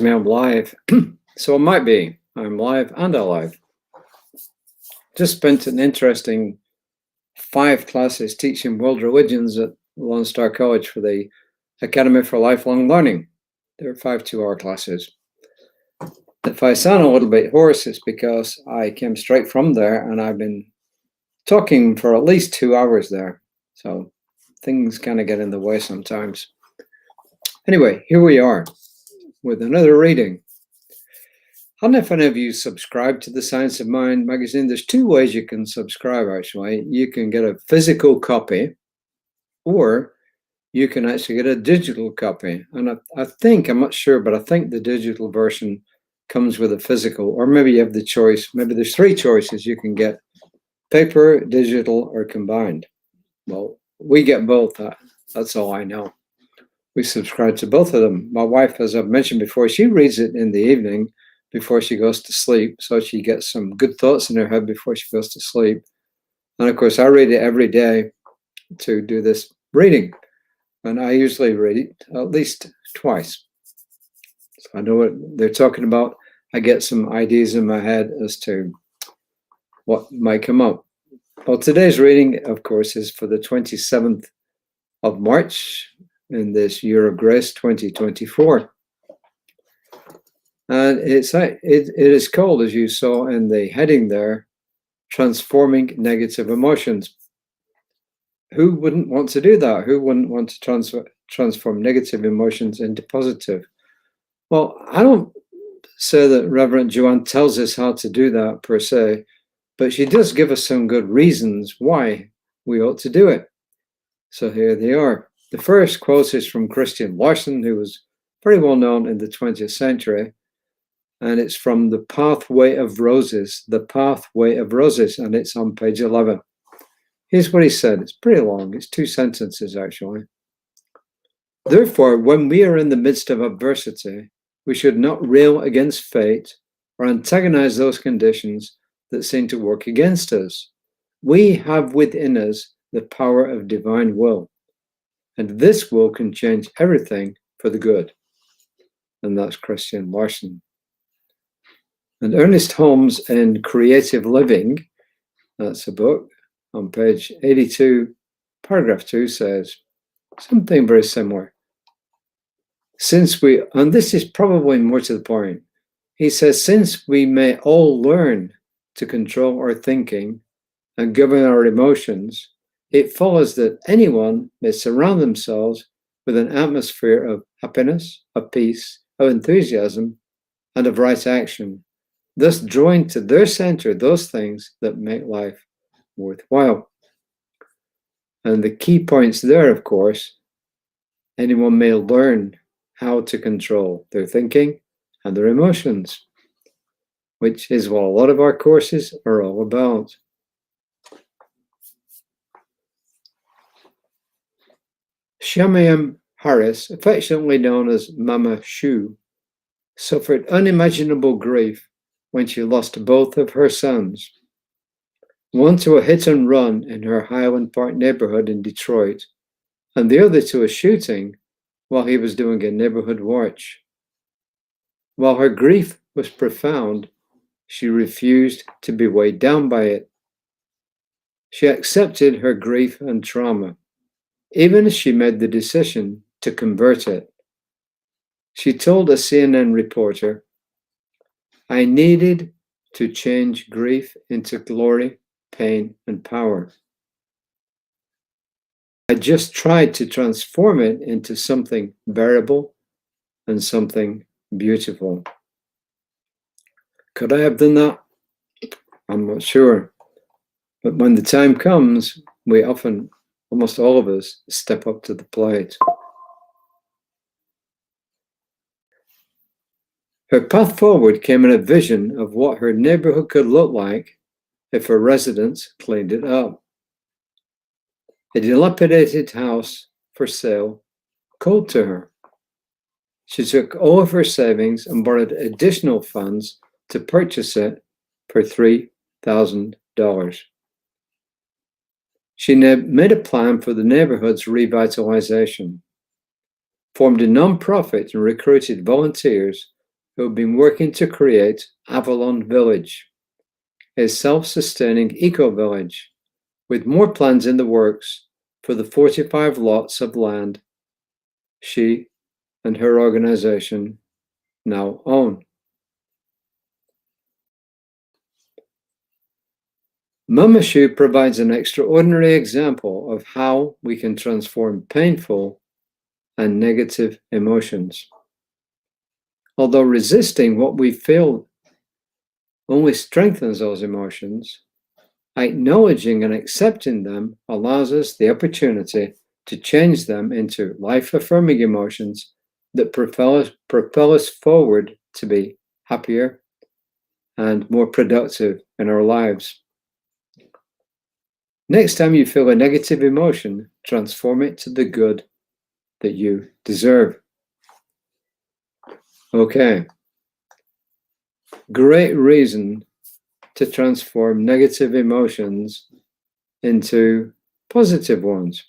Me, I'm live. So it might be I'm live and alive. Just spent an interesting 5 classes teaching world religions at Lone Star College for the Academy for Lifelong Learning. They're 5 2-hour classes. If I sound a little bit hoarse, it's because I came straight from there and I've been talking for at least 2 hours there. So things kind of get in the way sometimes. Anyway, here we are with another reading. I don't know if any of you subscribe to the Science of Mind magazine. There's 2 ways you can subscribe, actually. You can get a physical copy, or you can actually get a digital copy. And I think, I'm not sure, but I think the digital version comes with a physical, or maybe you have the choice. Maybe there's 3 choices you can get: paper, digital, or combined. Well, we get both. That's all I know. We subscribe to both of them. My wife, as I've mentioned before, she reads it in the evening before she goes to sleep, so she gets some good thoughts in her head before she goes to sleep. And of course, I read it every day to do this reading, and I usually read it at least twice. So I know what they're talking about. I get some ideas in my head as to what might come up. Well, today's reading, of course, is for the 27th of March in this year of grace 2024. And it is called, as you saw in the heading there, Transforming Negative Emotions. Who wouldn't want to do that? Who wouldn't want to transform negative emotions into positive? Well, I don't say that Reverend Joanne tells us how to do that per se, but she does give us some good reasons why we ought to do it. So here they are. The first quote is from Christian Larson, who was very well known in the 20th century. And it's from The Pathway of Roses, The Pathway of Roses, and it's on page 11. Here's what he said. It's pretty long. It's 2 sentences, actually. Therefore, when we are in the midst of adversity, we should not rail against fate or antagonize those conditions that seem to work against us. We have within us the power of divine will, and this will can change everything for the good. And that's Christian Larson. And Ernest Holmes in Creative Living, that's a book, on page 82, paragraph 2 says something very similar. And this is probably more to the point, he says, since we may all learn to control our thinking and govern our emotions, it follows that anyone may surround themselves with an atmosphere of happiness, of peace, of enthusiasm, and of right action, thus drawing to their center those things that make life worthwhile. And the key points there, of course, anyone may learn how to control their thinking and their emotions, which is what a lot of our courses are all about. Shamiam Harris, affectionately known as Mama Shu, suffered unimaginable grief when she lost both of her sons, one to a hit and run in her Highland Park neighborhood in Detroit, and the other to a shooting while he was doing a neighborhood watch. While her grief was profound, she refused to be weighed down by it. She accepted her grief and trauma, even as she made the decision to convert it. She told a CNN reporter, "I needed to change grief into glory, pain, and power. I just tried to transform it into something bearable and something beautiful." Could I have done that? I'm not sure. But when the time comes, we often, almost all of us, step up to the plate. Her path forward came in a vision of what her neighborhood could look like if her residents cleaned it up. A dilapidated house for sale called to her. She took all of her savings and borrowed additional funds to purchase it for $3,000. She made a plan for the neighborhood's revitalization, formed a nonprofit and recruited volunteers who have been working to create Avalon Village, a self-sustaining eco-village with more plans in the works for the 45 lots of land she and her organization now own. Mama Shu provides an extraordinary example of how we can transform painful and negative emotions. Although resisting what we feel only strengthens those emotions, acknowledging and accepting them allows us the opportunity to change them into life-affirming emotions that propel us forward to be happier and more productive in our lives. Next time you feel a negative emotion, transform it to the good that you deserve. Okay. Great reason to transform negative emotions into positive ones.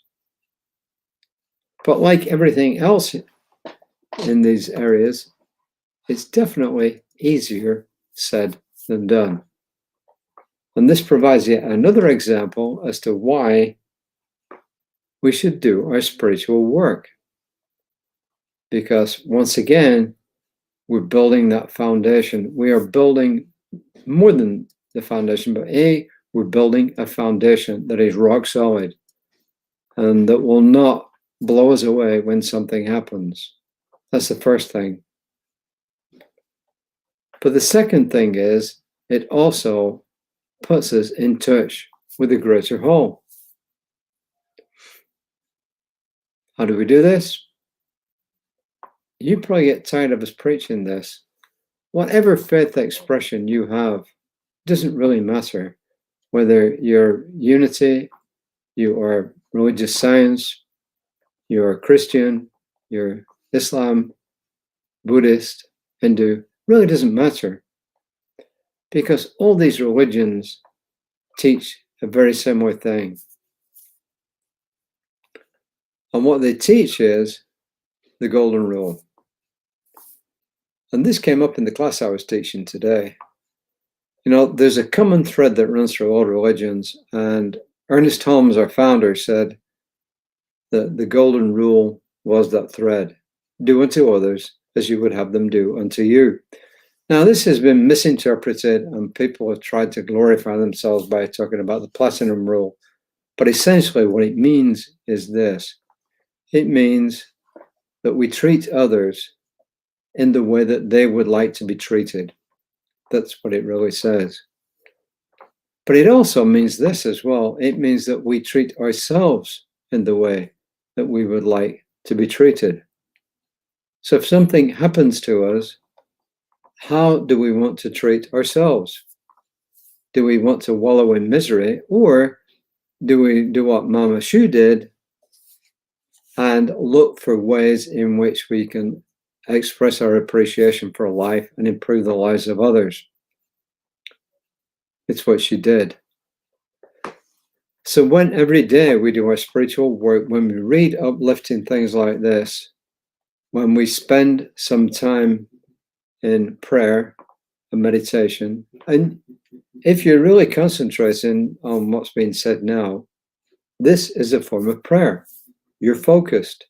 But like everything else in these areas, it's definitely easier said than done. And this provides yet another example as to why we should do our spiritual work. Because once again, we're building that foundation. We are building more than the foundation, but we're building a foundation that is rock solid and that will not blow us away when something happens. That's the first thing. But the second thing is, it also puts us in touch with the greater whole. How do we do this? You probably get tired of us preaching this. Whatever faith expression you have, doesn't really matter. Whether you're unity, you are religious science, you're Christian, you're Islam, Buddhist, Hindu, really doesn't matter. Because all these religions teach a very similar thing. And what they teach is the golden rule. And this came up in the class I was teaching today. You know, there's a common thread that runs through all religions, and Ernest Holmes, our founder, said that the golden rule was that thread. Do unto others as you would have them do unto you. Now, this has been misinterpreted, and people have tried to glorify themselves by talking about the platinum rule. But essentially, what it means is this. It means that we treat others in the way that they would like to be treated. That's what it really says. But it also means this as well. It means that we treat ourselves in the way that we would like to be treated. So if something happens to us, how do we want to treat ourselves? Do we want to wallow in misery, or do we do what Mama Shu did and look for ways in which we can express our appreciation for life and improve the lives of others? It's what she did. So when every day we do our spiritual work, when we read uplifting things like this, when we spend some time in prayer and meditation, and if you're really concentrating on what's being said now, this is a form of prayer. You're focused.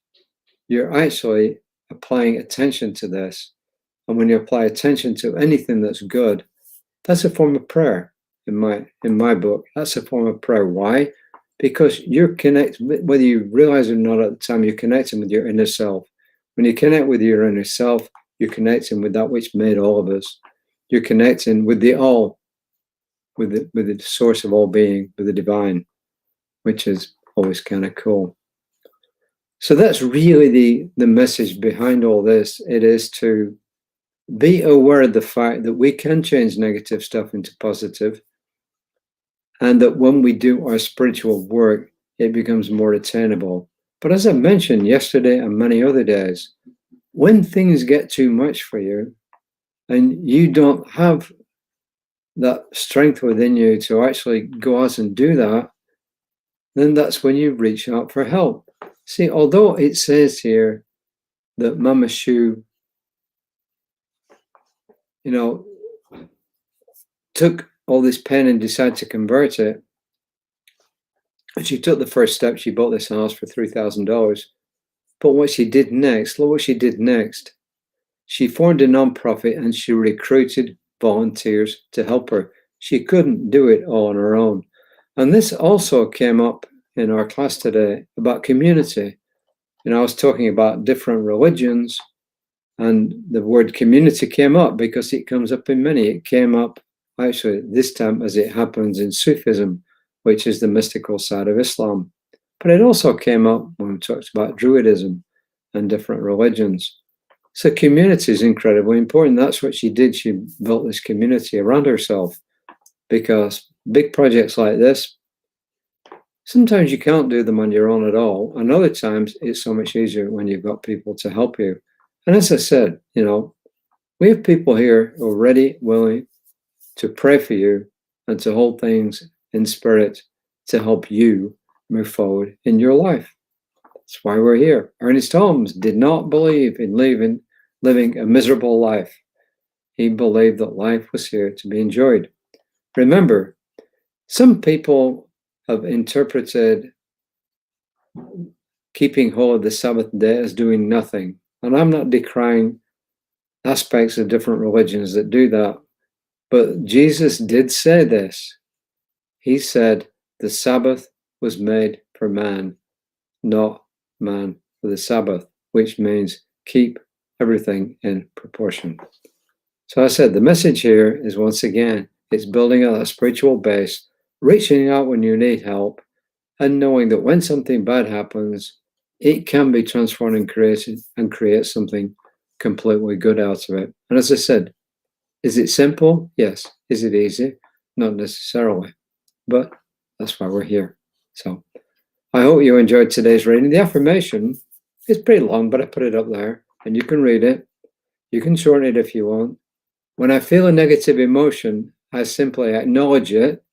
You're actually applying attention to this. And when you apply attention to anything that's good, that's a form of prayer. In my book, that's a form of prayer. Why? Because you're connected, whether you realize it or not at the time, you're connecting with your inner self. When you connect with your inner self, you're connecting with that which made all of us. You're connecting with the all, with the source of all being, with the divine, which is always kind of cool. So that's really the message behind all this. It is to be aware of the fact that we can change negative stuff into positive, and that when we do our spiritual work, it becomes more attainable. But as I mentioned yesterday and many other days, when things get too much for you and you don't have that strength within you to actually go out and do that, then that's when you reach out for help. See, although it says here that Mama Shu took all this pen and decided to convert it. And she took the first step. She bought this house for $3,000. But what she did next, look what she did next. She formed a nonprofit and she recruited volunteers to help her. She couldn't do it all on her own. And this also came up in our class today about community. I was talking about different religions, and the word community came up because it comes up in many. It came up actually this time as it happens in Sufism, which is the mystical side of Islam. But it also came up when we talked about Druidism and different religions. So community is incredibly important. That's what she did. She built this community around herself, because big projects like this, sometimes you can't do them on your own at all. And other times it's so much easier when you've got people to help you. And as I said, we have people here who are ready, willing to pray for you and to hold things in spirit to help you move forward in your life. That's why we're here. Ernest Holmes did not believe in living a miserable life. He believed that life was here to be enjoyed. Remember, some people have interpreted keeping hold of the Sabbath day as doing nothing. And I'm not decrying aspects of different religions that do that. But Jesus did say this. He said, the Sabbath was made for man, not man for the Sabbath, which means keep everything in proportion. So I said, the message here is, once again, it's building a spiritual base, reaching out when you need help, and knowing that when something bad happens, it can be transformed and create something completely good out of it. And as I said, is it simple? Yes. Is it easy? Not necessarily. But that's why we're here. So I hope you enjoyed today's reading. The affirmation is pretty long, but I put it up there and you can read it. You can shorten it if you want. When I feel a negative emotion, I simply acknowledge it,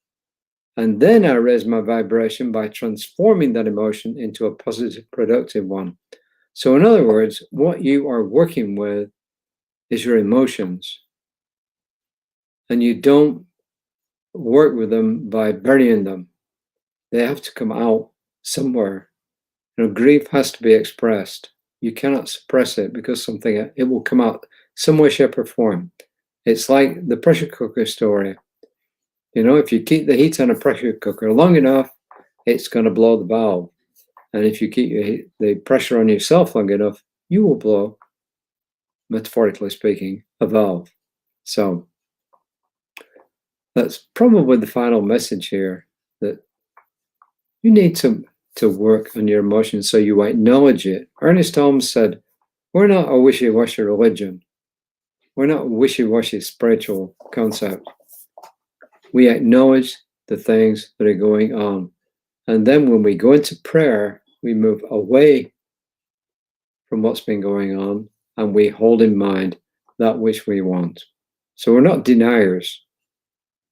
and then I raise my vibration by transforming that emotion into a positive, productive one. So in other words, what you are working with is your emotions. And you don't work with them by burying them. They have to come out somewhere. Grief has to be expressed. You cannot suppress it, because it will come out some way, shape, or form. It's like the pressure cooker story. If you keep the heat on a pressure cooker long enough, it's going to blow the valve. And if you keep the pressure on yourself long enough, you will blow, metaphorically speaking, a valve. So that's probably the final message here, that you need to work on your emotions so you acknowledge it. Ernest Holmes said, we're not a wishy-washy religion. We're not a wishy-washy spiritual concept. We acknowledge the things that are going on. And then when we go into prayer, we move away from what's been going on and we hold in mind that which we want. So we're not deniers.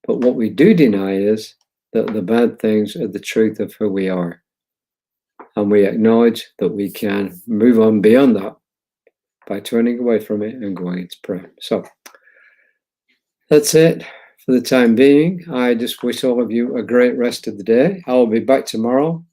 But what we do deny is that the bad things are the truth of who we are. And we acknowledge that we can move on beyond that by turning away from it and going into prayer. So that's it for the time being. I just wish all of you a great rest of the day. I will be back tomorrow,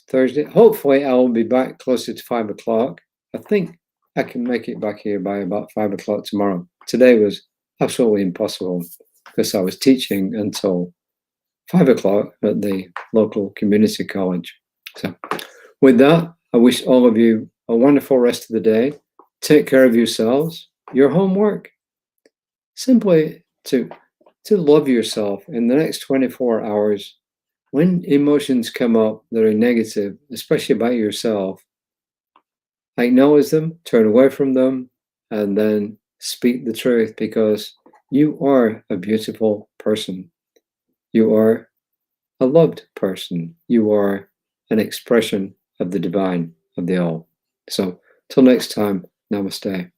Thursday. Hopefully I will be back closer to 5 o'clock. I think I can make it back here by about 5 o'clock tomorrow. Today was absolutely impossible because I was teaching until 5 o'clock at the local community college. So with that, I wish all of you a wonderful rest of the day. Take care of yourselves. Your homework, simply to love yourself in the next 24 hours. When emotions come up that are negative, especially about yourself, acknowledge them, turn away from them, and then speak the truth, because you are a beautiful person. You are a loved person. You are an expression of the divine, of the all. So till next time, namaste.